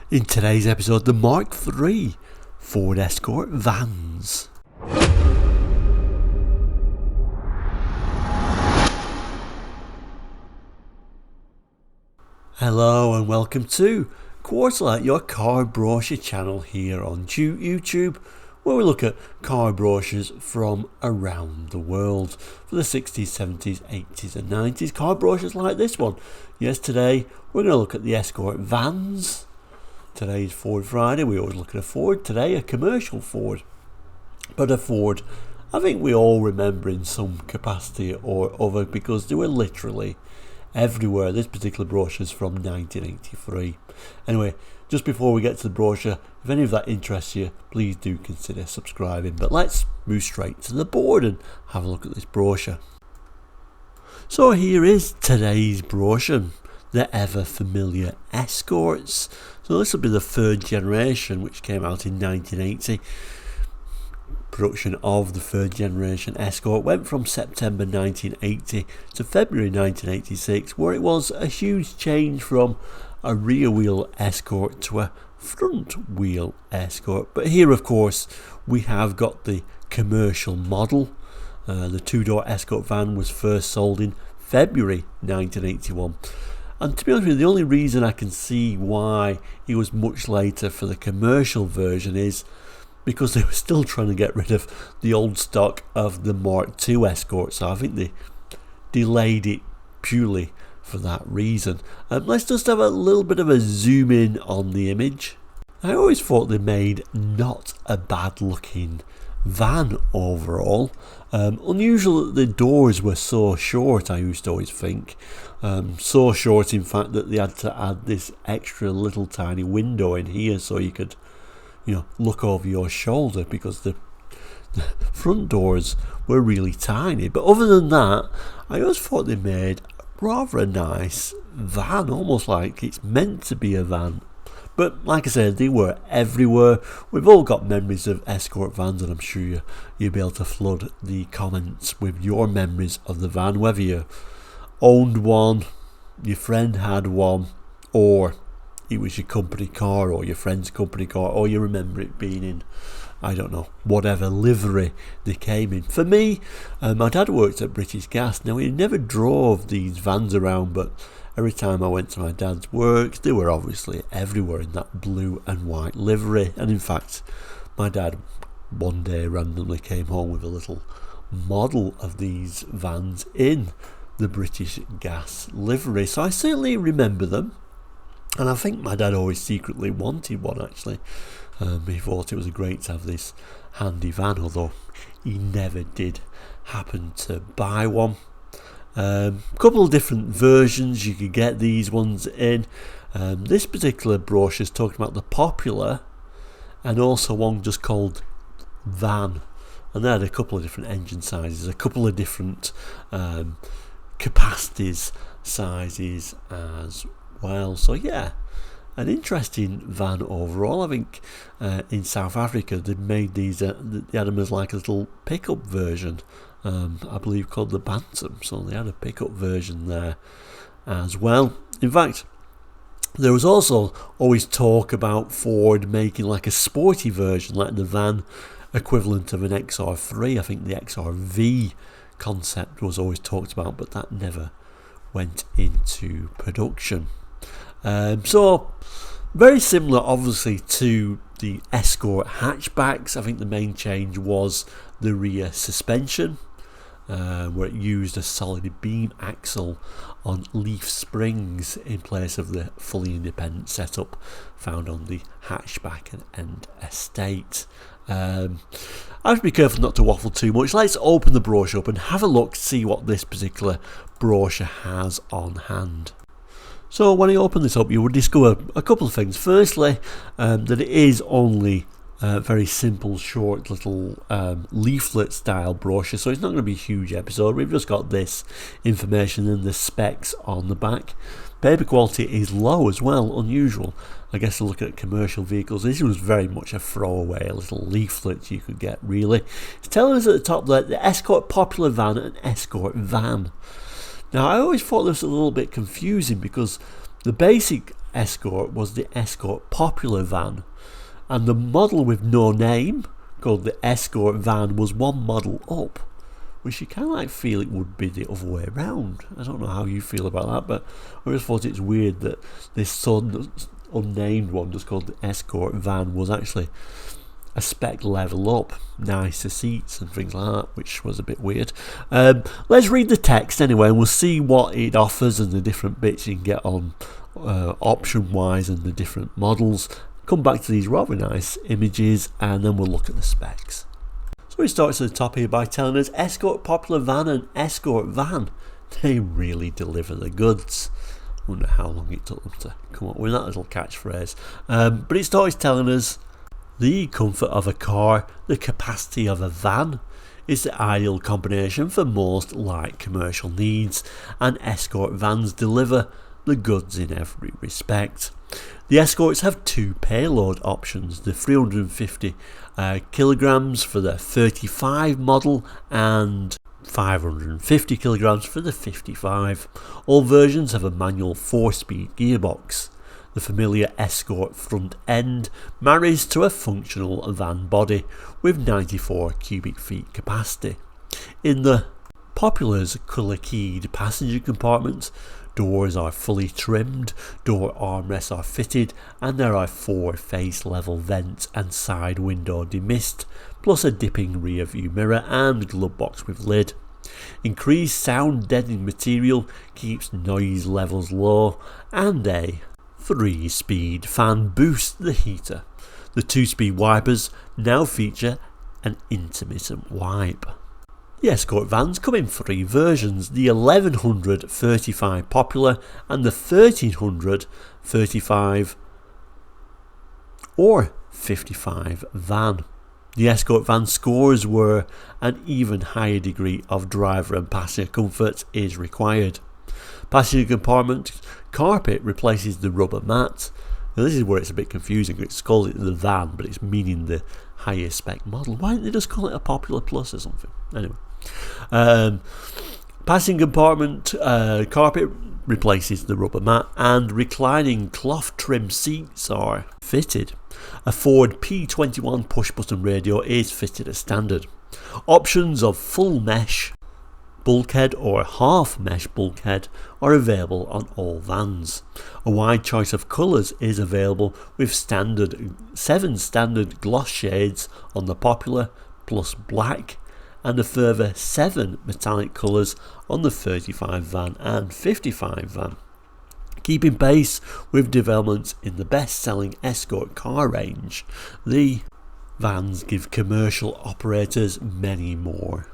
In today's episode, the Mark III Ford Escort vans. Hello and welcome to Quarterlight, your car brochure channel here on YouTube, where we look at car brochures from around the world for the 60s, 70s, 80s and 90s. Car brochures like this one. Yes, today we're going to look at the Escort vans. Today's Ford Friday. We always look at a Ford. Today a commercial Ford, but a Ford I think we all remember in some capacity or other because they were literally everywhere. This particular brochure is from 1983. Anyway, just before we get to the brochure, if any of that interests you, please do consider subscribing. But let's move straight to the board and have a look at this brochure. So here is today's brochure. The ever familiar Escorts. So this will be the third generation, which came out in 1980. Production of the third generation Escort went from September 1980 to February 1986, where it was a huge change from a rear wheel Escort to a front wheel Escort. But here, of course, we have got the commercial model. The two-door Escort van was first sold in February 1981. And to be honest with you, the only reason I can see why it was much later for the commercial version is because they were still trying to get rid of the old stock of the Mark II Escort. So I think they delayed it purely for that reason. Let's just have a little bit of a zoom in on the image. I always thought they made not a bad looking van overall. Unusual that the doors were so short, I used to always think. So short in fact that they had to add this extra little tiny window in here so you could, look over your shoulder, because the front doors were really tiny. But other than that, I always thought they made rather a nice van, almost like it's meant to be a van. But like I said, they were everywhere. We've all got memories of Escort vans, and I'm sure you'll be able to flood the comments with your memories of the van, whether you owned one, your friend had one, or it was your company car or your friend's company car, or you remember it being in, I don't know, whatever livery they came in. For me, my dad worked at British Gas. Now, he never drove these vans around, but every time I went to my dad's work, they were obviously everywhere in that blue and white livery. And in fact, my dad one day randomly came home with a little model of these vans in the British Gas livery. So I certainly remember them. And I think my dad always secretly wanted one, actually. He thought it was great to have this handy van, although he never did happen to buy one. Couple of different versions you could get these ones in. This particular brochure is talking about the popular and also one just called van, and they had a couple of different engine sizes, a couple of different capacities, sizes as well. So yeah, an interesting van overall. I think in South Africa they made these, they had them as like a little pickup version, I believe called the Bantam. So they had a pickup version there as well. In fact, there was also always talk about Ford making like a sporty version, like the van equivalent of an XR3. I think the XRV concept was always talked about, but that never went into production. So very similar obviously to the Escort hatchbacks. I think the main change was the rear suspension, where it used a solid beam axle on leaf springs in place of the fully independent setup found on the hatchback and estate. I have to be careful not to waffle too much. Let's open the brochure up and have a look, see what this particular brochure has on hand. So when I open this up, you will discover a couple of things. Firstly, that it is only a very simple, short little leaflet style brochure, so it's not going to be a huge episode. We've just got this information and the specs on the back. Paper quality is low as well, unusual. I guess to look at commercial vehicles, this was very much a throwaway, a little leaflet you could get really. It's telling us at the top there, the Escort popular van and Escort van. Now I always thought this was a little bit confusing because the basic Escort was the Escort Popular Van, and the model with no name, called the Escort Van, was one model up, which you kind of like feel it would be the other way around. I don't know how you feel about that, but I just thought it's weird that this unnamed one, just called the Escort Van, was actually a spec level up, nicer seats and things like that, which was a bit weird. Let's read the text anyway, and we'll see what it offers and the different bits you can get on option wise and the different models. Come back to these rather nice images, and then we'll look at the specs. So it starts at the top here by telling us Escort Popular Van and Escort Van, they really deliver the goods. I wonder how long it took them to come up with that little catchphrase. But it starts telling us the comfort of a car, the capacity of a van, is the ideal combination for most light commercial needs, and Escort vans deliver the goods in every respect. The Escorts have two payload options, the 350 kilograms for the 35 model and 550 kilograms for the 55. All versions have a manual 4-speed gearbox. The familiar Escort front end marries to a functional van body with 94 cubic feet capacity. In the Popular's colour-keyed passenger compartment, doors are fully trimmed, door armrests are fitted, and there are 4 face-level vents and side window demist, plus a dipping rear view mirror and glove box with lid. Increased sound deadening material keeps noise levels low, and a 3-speed fan boosts the heater. The 2-speed wipers now feature an intermittent wipe. The Escort vans come in 3 versions, the 1100 35 Popular and the 1300 35 or 55 van. The Escort van scores where an even higher degree of driver and passenger comfort is required. Passenger compartment carpet replaces the rubber mat. Now this is where it's a bit confusing. It's called it the van, but it's meaning the higher spec model. Why didn't they just call it a Popular Plus or something? Anyway, passenger compartment carpet replaces the rubber mat, and reclining cloth trim seats are fitted. A Ford P21 push button radio is fitted as standard. Options of full mesh bulkhead or half mesh bulkhead are available on all vans. A wide choice of colours is available with 7 standard gloss shades on the Popular plus black, and a further 7 metallic colours on the 35 van and 55 van. Keeping pace with developments in the best-selling Escort car range, the vans give commercial operators many more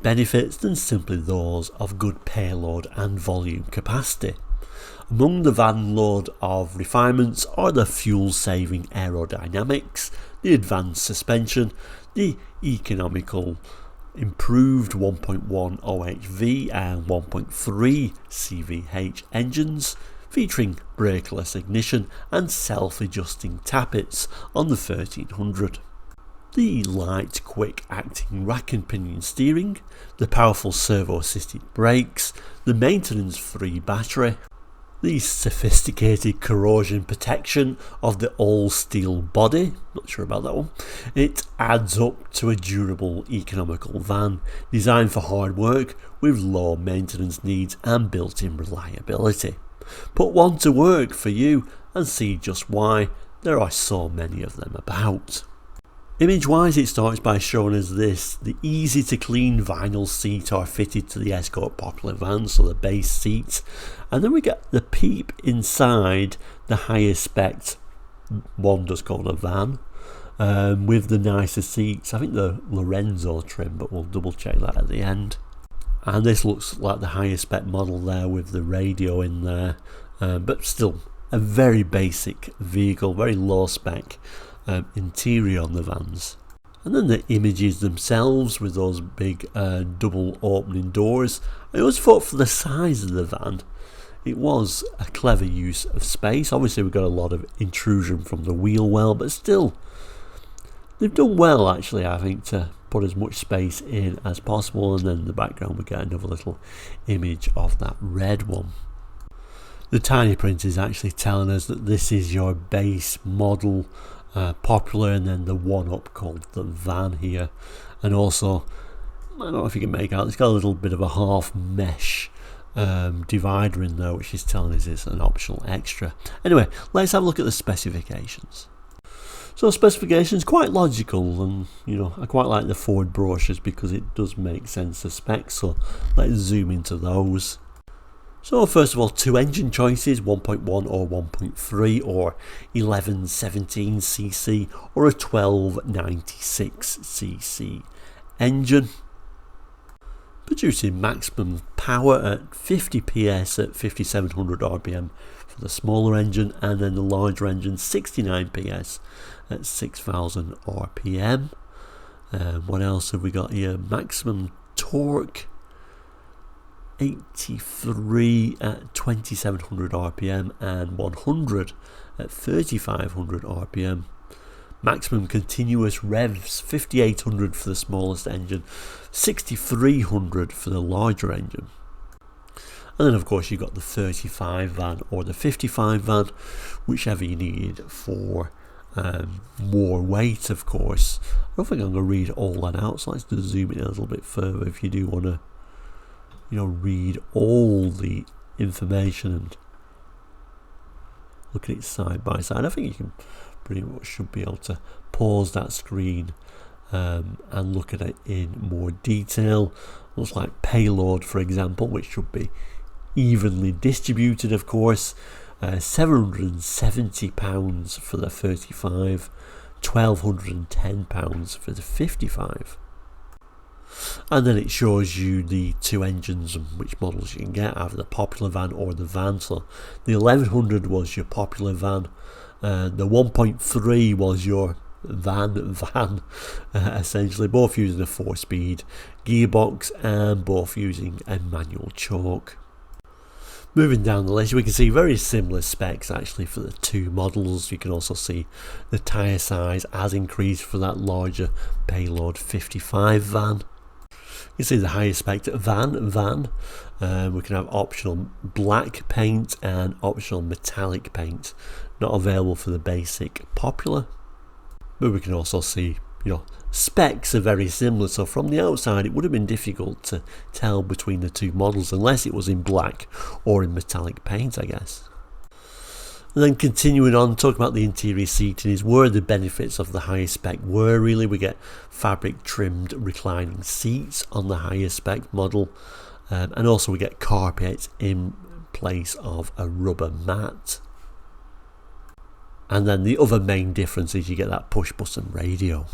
benefits than simply those of good payload and volume capacity. Among the van load of refinements are the fuel-saving aerodynamics, the advanced suspension, the economical improved 1.1 OHV and 1.3 CVH engines, featuring brakeless ignition and self-adjusting tappets on the 1300. The light, quick-acting rack and pinion steering, the powerful servo-assisted brakes, the maintenance-free battery, the sophisticated corrosion protection of the all-steel body, not sure about that one, it adds up to a durable, economical van designed for hard work with low maintenance needs and built-in reliability. Put one to work for you and see just why there are so many of them about. Image wise, it starts by showing us this. The easy to clean vinyl seats are fitted to the Escort Popular van, so the base seats, and then we get the peep inside the higher spec one just called a van, with the nicer seats. I think the Lorenzo trim, but we'll double check that at the end. And this looks like the higher spec model there with the radio in there, but still a very basic vehicle, very low spec interior on the vans. And then the images themselves with those big double opening doors. I always thought for the size of the van it was a clever use of space. Obviously we've got a lot of intrusion from the wheel well, but still they've done well actually, I think, to put as much space in as possible. And then in the background we get another little image of that red one. The tiny print is actually telling us that this is your base model, popular, and then the one up called the van here. And also, I don't know if you can make out, it's got a little bit of a half mesh divider in there, which is telling us it's an optional extra. Anyway, let's have a look at the specifications. So specifications, quite logical, and I quite like the Ford brochures because it does make sense of specs, so let's zoom into those. So first of all, two engine choices, 1.1 or 1.3, or 1117cc or a 1296cc engine. Producing maximum power at 50 PS at 5700 RPM for the smaller engine, and then the larger engine 69 PS at 6000 RPM. What else have we got here? Maximum torque 83 at 2700 RPM and 100 at 3500 RPM. Maximum continuous revs 5800 for the smallest engine, 6300 for the larger engine. And then of course you've got the 35 van or the 55 van, whichever you need for more weight, of course. I don't think I'm going to read all that out, so let's just zoom in a little bit further if you do want to read all the information and look at it side by side. I think you can pretty much should be able to pause that screen and look at it in more detail. Looks like payload, for example, which should be evenly distributed, of course. £770 for the 35, £1,210 for the 55. And then it shows you the two engines and which models you can get, either the popular van or the van. So the 1100 was your popular van, the 1.3 was your van, essentially, both using a 4-speed gearbox and both using a manual choke. Moving down the list, we can see very similar specs actually for the two models. You can also see the tyre size has increased for that larger payload 55 van. You see the higher spec van. We can have optional black paint and optional metallic paint, not available for the basic popular. But we can also see, specs are very similar, so from the outside it would have been difficult to tell between the two models unless it was in black or in metallic paint, I guess. And then continuing on, talking about the interior seating is where the benefits of the higher spec were really. We get fabric trimmed reclining seats on the higher spec model, and also we get carpet in place of a rubber mat. And then the other main difference is you get that push button radio.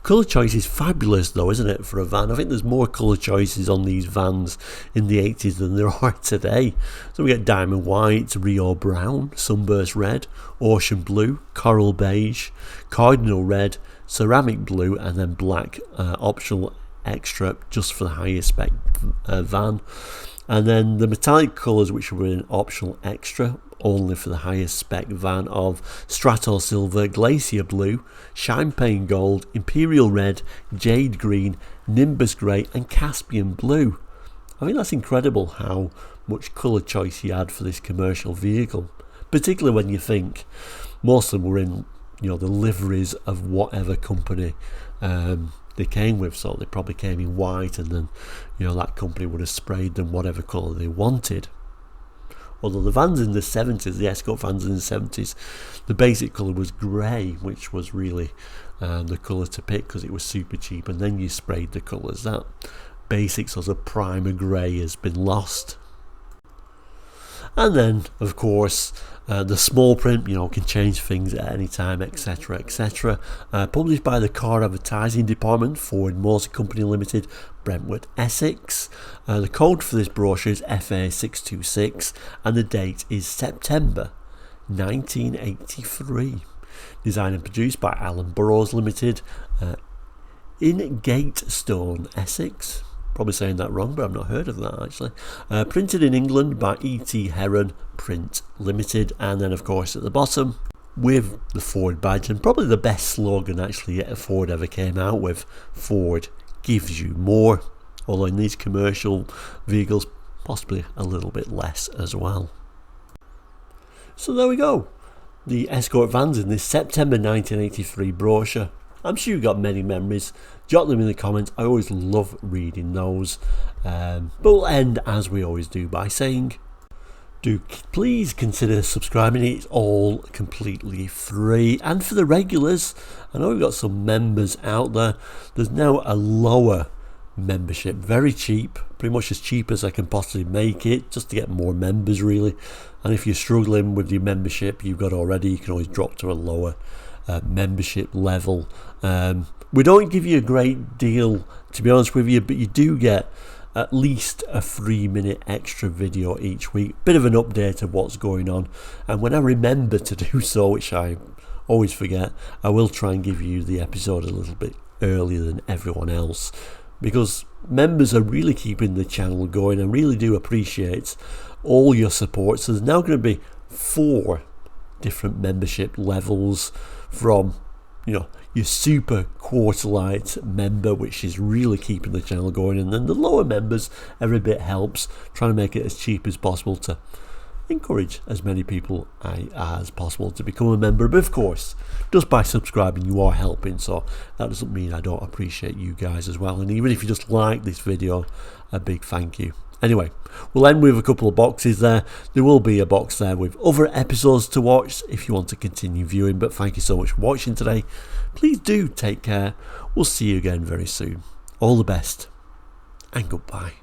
Colour choice is fabulous though, isn't it, for a van? I think there's more colour choices on these vans in the 80s than there are today. So we get diamond white, Rio brown, sunburst red, ocean blue, coral beige, cardinal red, ceramic blue, and then black, optional extra just for the higher spec van. And then the metallic colours, which were an optional extra only for the highest spec van, of Strato Silver, Glacier Blue, Champagne Gold, Imperial Red, Jade Green, Nimbus Grey and Caspian Blue. I think that's incredible how much colour choice you had for this commercial vehicle, particularly when you think most of them were in the liveries of whatever company they came with. So they probably came in white, and then that company would have sprayed them whatever colour they wanted. Although the vans in the 70s, the Escort vans in the 70s, the basic colour was grey, which was really the colour to pick because it was super cheap, and then you sprayed the colours. That basic sort of primer grey has been lost. And then, of course, the small print, can change things at any time, etc, etc. Published by the Car Advertising Department, Ford Motor Company Limited, Brentwood, Essex. The code for this brochure is FA626 and the date is September 1983. Designed and produced by Allen Burrows Limited in Gatestone, Essex. Probably saying that wrong, but I've not heard of that actually. Printed in England by E.T. Heron Print Limited, and then of course at the bottom with the Ford badge, and probably the best slogan actually Ford ever came out with: Ford gives you more. Although in these commercial vehicles possibly a little bit less as well. So there we go. The Escort vans in this September 1983 brochure. I'm sure you've got many memories. Jot them in the comments. I always love reading those. But we'll end as we always do by saying, do please consider subscribing. It's all completely free. And for the regulars, I know we've got some members out there. There's now a lower membership, very cheap, pretty much as cheap as I can possibly make it, just to get more members really. And if you're struggling with your membership you've got already, you can always drop to a lower membership level. We don't give you a great deal, to be honest with you, but you do get at least a 3-minute extra video each week, bit of an update of what's going on. And when I remember to do so, which I always forget, I will try and give you the episode a little bit earlier than everyone else, because members are really keeping the channel going. I really do appreciate all your support. So there's now going to be 4 different membership levels, from your super quarterlight member, which is really keeping the channel going, and then the lower members, every bit helps, trying to make it as cheap as possible to encourage as many people as possible to become a member. But of course, just by subscribing you are helping, so that doesn't mean I don't appreciate you guys as well. And even if you just like this video, a big thank you. Anyway, we'll end with a couple of boxes there. There will be a box there with other episodes to watch if you want to continue viewing. But thank you so much for watching today. Please do take care. We'll see you again very soon. All the best and goodbye.